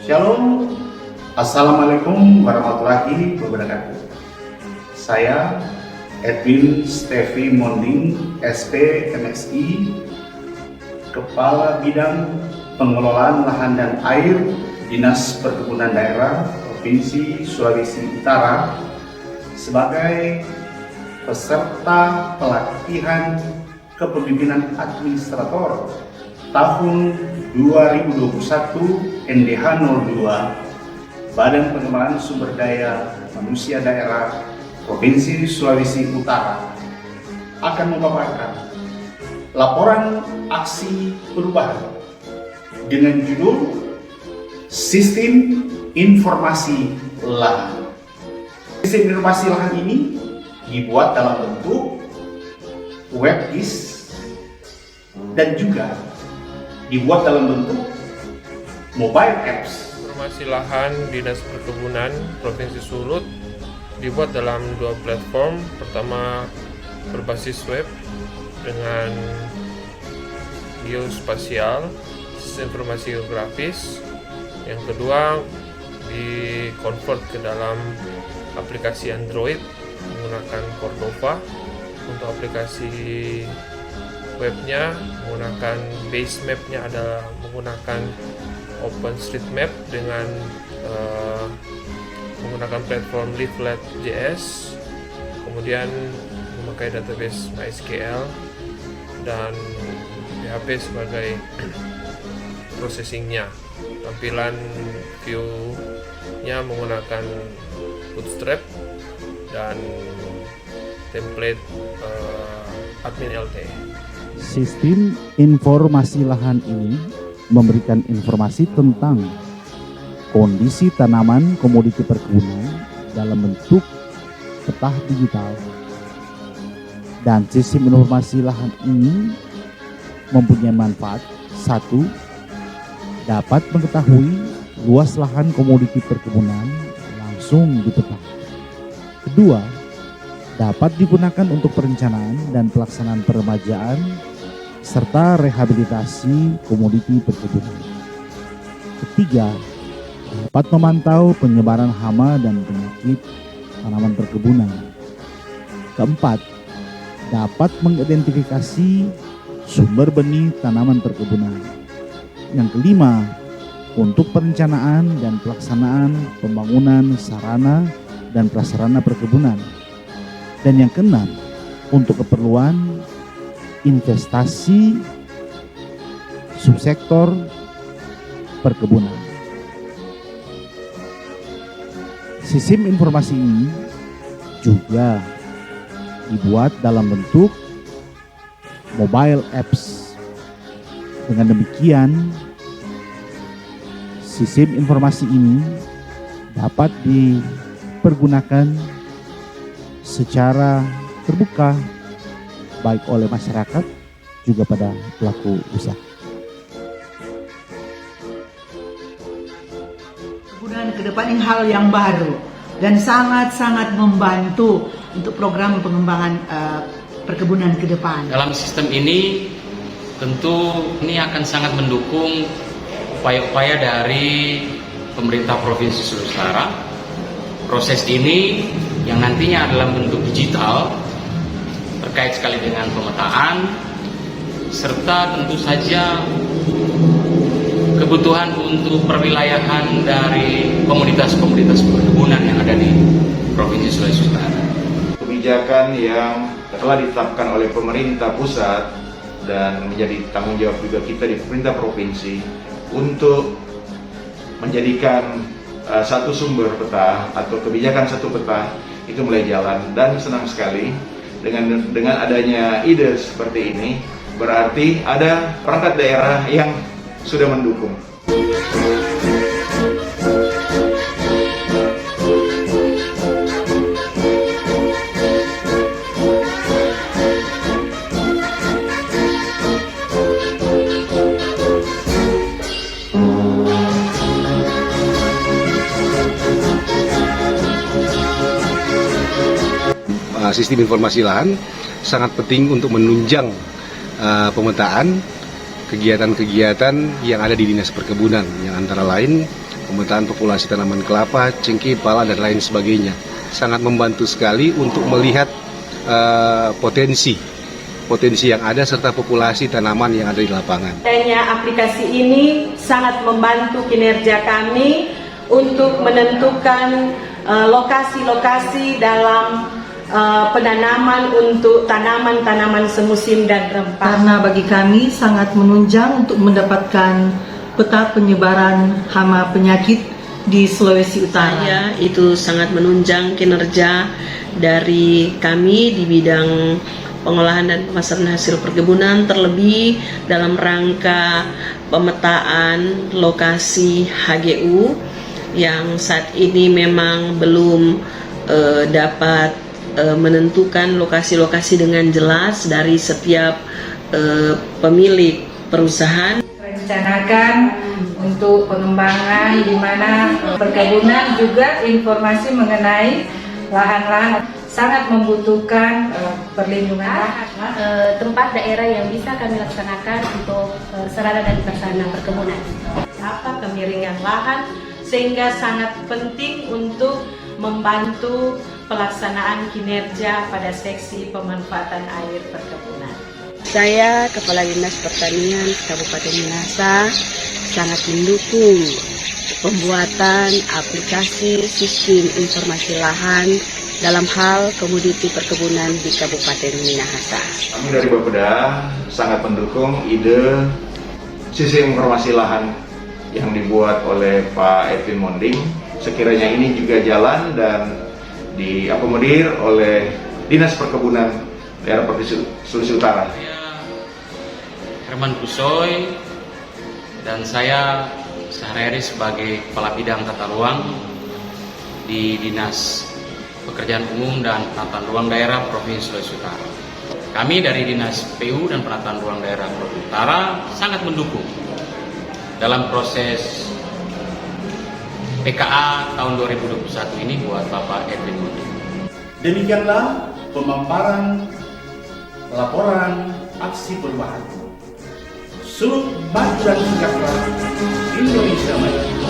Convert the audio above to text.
Shalom, Assalamualaikum warahmatullahi wabarakatuh. Saya Edwin Stevi Monding, SP MSI, Kepala Bidang Pengelolaan Lahan dan Air Dinas Perkebunan Daerah Provinsi Sulawesi Utara, sebagai peserta pelatihan kepemimpinan administrator tahun 2021 NDH 02 Badan Pengembangan Sumber Daya Manusia Daerah Provinsi Sulawesi Utara akan memaparkan laporan aksi perubahan dengan judul Sistem Informasi Lahan. Sistem informasi lahan ini dibuat dalam bentuk webGIS dan juga dibuat dalam bentuk mobile apps. Informasi lahan Dinas Perkebunan Provinsi Sulut dibuat dalam dua platform. Pertama berbasis web dengan geospasial, sistem informasi geografis. Yang kedua di-convert ke dalam aplikasi Android menggunakan Cordova. Untuk aplikasi webnya menggunakan base mapnya adalah menggunakan OpenStreetMap dengan menggunakan platform Leaflet.js, kemudian memakai database MySQL dan PHP sebagai processingnya. Tampilan view-nya menggunakan Bootstrap dan template admin LT. Sistem informasi lahan ini memberikan informasi tentang kondisi tanaman komoditi perkebunan dalam bentuk peta digital. Dan sistem informasi lahan ini mempunyai manfaat: satu, dapat mengetahui luas lahan komoditi perkebunan langsung di peta. Kedua, dapat digunakan untuk perencanaan dan pelaksanaan peremajaan serta rehabilitasi komoditi perkebunan. Ketiga, dapat memantau penyebaran hama dan penyakit tanaman perkebunan. Keempat, dapat mengidentifikasi sumber benih tanaman perkebunan. Yang kelima, untuk perencanaan dan pelaksanaan pembangunan sarana dan prasarana perkebunan. Dan yang keenam, untuk keperluan investasi subsektor perkebunan. Sistem informasi ini juga dibuat dalam bentuk mobile apps. Dengan demikian, sistem informasi ini dapat dipergunakan secara terbuka baik oleh masyarakat juga pada pelaku usaha. Kemudian ke depan ini hal yang baru dan sangat-sangat membantu untuk program pengembangan perkebunan ke depan. Dalam sistem ini tentu ini akan sangat mendukung upaya-upaya dari pemerintah Provinsi Sulawesi Utara. Proses ini yang nantinya dalam bentuk digital terkait sekali dengan pemetaan serta tentu saja kebutuhan untuk perwilayahan dari komoditas-komoditas perkebunan yang ada di Provinsi Sulawesi Utara. Kebijakan yang telah ditetapkan oleh pemerintah pusat dan menjadi tanggung jawab juga kita di pemerintah provinsi untuk menjadikan satu sumber peta atau kebijakan satu peta itu mulai jalan, dan senang sekali dengan adanya ide seperti ini, berarti ada perangkat daerah yang sudah mendukung. Sistem informasi lahan sangat penting untuk menunjang pemetaan kegiatan-kegiatan yang ada di Dinas Perkebunan, yang antara lain pemetaan populasi tanaman kelapa, cengkeh, pala, dan lain sebagainya. Sangat membantu sekali untuk melihat potensi yang ada serta populasi tanaman yang ada di lapangan. Adanya aplikasi ini sangat membantu kinerja kami untuk menentukan lokasi-lokasi dalam penanaman untuk tanaman-tanaman semusim dan rempah. Karena bagi kami sangat menunjang untuk mendapatkan peta penyebaran hama penyakit di Sulawesi Utara. Ya, itu sangat menunjang kinerja dari kami di bidang pengolahan dan pemasaran hasil perkebunan, terlebih dalam rangka pemetaan lokasi HGU yang saat ini memang belum dapat menentukan lokasi-lokasi dengan jelas dari setiap pemilik perusahaan. Rencanakan untuk pengembangan di mana perkebunan juga informasi mengenai lahan-lahan sangat membutuhkan perlindungan lahan. Tempat daerah yang bisa kami laksanakan untuk sarana dan prasarana perkebunan. Apa kemiringan lahan sehingga sangat penting untuk membantu pelaksanaan kinerja pada seksi pemanfaatan air perkebunan. Saya Kepala Dinas Pertanian Kabupaten Minahasa sangat mendukung pembuatan aplikasi sistem informasi lahan dalam hal komoditi perkebunan di Kabupaten Minahasa. Kami dari Bapeda sangat mendukung ide sistem informasi lahan yang dibuat oleh Pak Edwin Monding. Sekiranya ini juga jalan dan diakomodir oleh Dinas Perkebunan Daerah Provinsi Sulawesi Utara. Saya Herman Kusoy dan saya sehari-hari sebagai Kepala Bidang Tata Ruang di Dinas Pekerjaan Umum dan Penataan Ruang Daerah Provinsi Sulawesi Utara. Kami dari Dinas PU dan Penataan Ruang Daerah Provinsi Utara sangat mendukung dalam proses PKA tahun 2021 ini buat Bapak Edwin Monding. Demikianlah pemaparan laporan aksi perubahan. Sulut Maju dan Sejahtera Indonesia Maju.